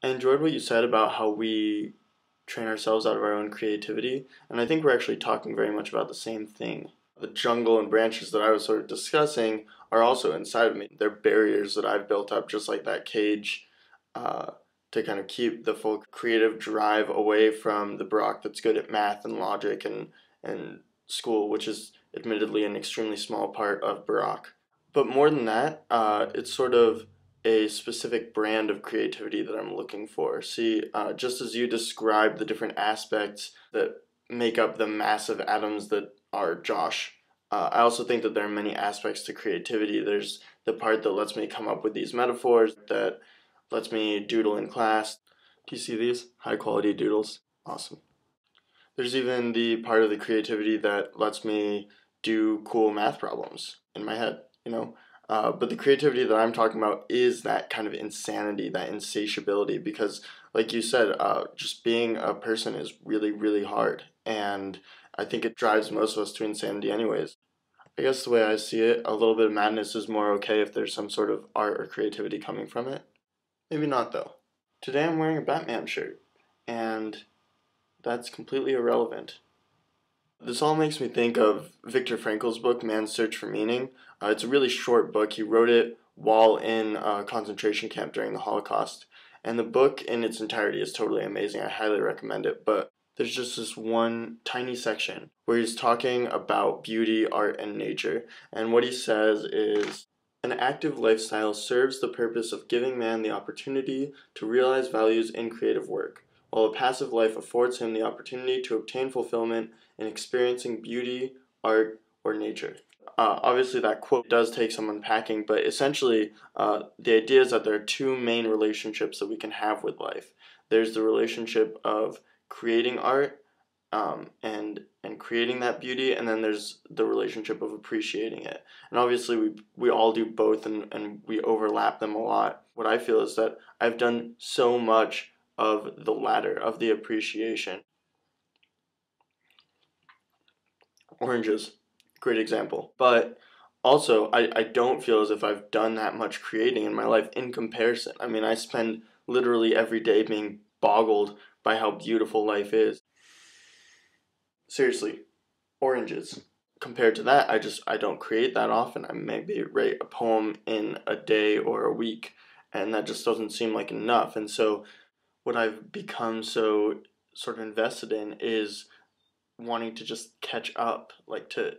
I enjoyed what you said about how we train ourselves out of our own creativity, and I think we're actually talking very much about the same thing. The jungle and branches that I was sort of discussing are also inside of me. They're barriers that I've built up, just like that cage, uh, to kind of keep the full creative drive away from the Brock that's good at math and logic and school, which is admittedly an extremely small part of Barack. But more than that, it's sort of a specific brand of creativity that I'm looking for. See, just as you described the different aspects that make up the massive atoms that are Josh, I also think that there are many aspects to creativity. There's the part that lets me come up with these metaphors, that lets me doodle in class. Do you see these? High quality doodles. Awesome. There's even the part of the creativity that lets me do cool math problems in my head, you know? But the creativity that I'm talking about is that kind of insanity, that insatiability, because, like you said, just being a person is really, really hard. And I think it drives most of us to insanity, anyways. I guess the way I see it, a little bit of madness is more okay if there's some sort of art or creativity coming from it. Maybe not, though. Today I'm wearing a Batman shirt, and that's completely irrelevant. This all makes me think of Viktor Frankl's book, Man's Search for Meaning. It's a really short book. He wrote it while in a concentration camp during the Holocaust. And the book in its entirety is totally amazing. I highly recommend it. But there's just this one tiny section where he's talking about beauty, art, and nature. And what he says is, an active lifestyle serves the purpose of giving man the opportunity to realize values in creative work, while a passive life affords him the opportunity to obtain fulfillment in experiencing beauty, art, or nature. Obviously, that quote does take some unpacking, but essentially, the idea is that there are two main relationships that we can have with life. There's the relationship of creating art, and creating that beauty, and then there's the relationship of appreciating it. And obviously, we all do both, and we overlap them a lot. What I feel is that I've done so much of the latter, of the appreciation. Oranges, great example. But also, I don't feel as if I've done that much creating in my life in comparison. I mean, I spend literally every day being boggled by how beautiful life is. Seriously, oranges. Compared to that, I don't create that often. I maybe write a poem in a day or a week, and that just doesn't seem like enough. And so what I've become so sort of invested in is wanting to just catch up, like to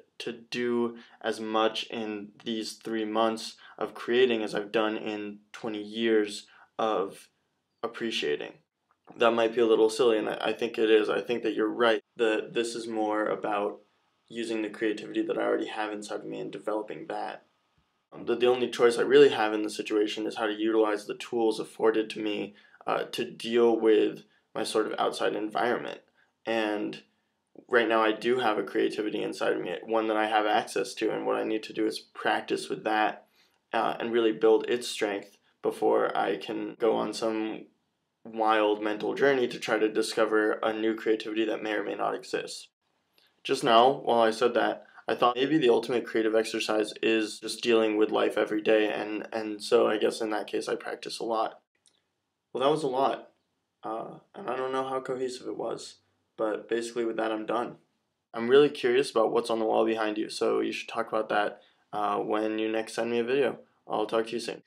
do as much in these 3 months of creating as I've done in 20 years of appreciating. That might be a little silly, and I think it is. I think that you're right, that this is more about using the creativity that I already have inside of me and developing that. That the only choice I really have in the situation is how to utilize the tools afforded to me to deal with my sort of outside environment. And right now I do have a creativity inside of me, one that I have access to, and what I need to do is practice with that and really build its strength before I can go on some wild mental journey to try to discover a new creativity that may or may not exist. Just now, while I said that, I thought maybe the ultimate creative exercise is just dealing with life every day, and so I guess in that case I practice a lot. Well, that was a lot, and I don't know how cohesive it was, but basically with that I'm done. I'm really curious about what's on the wall behind you, so you should talk about that when you next send me a video. I'll talk to you soon.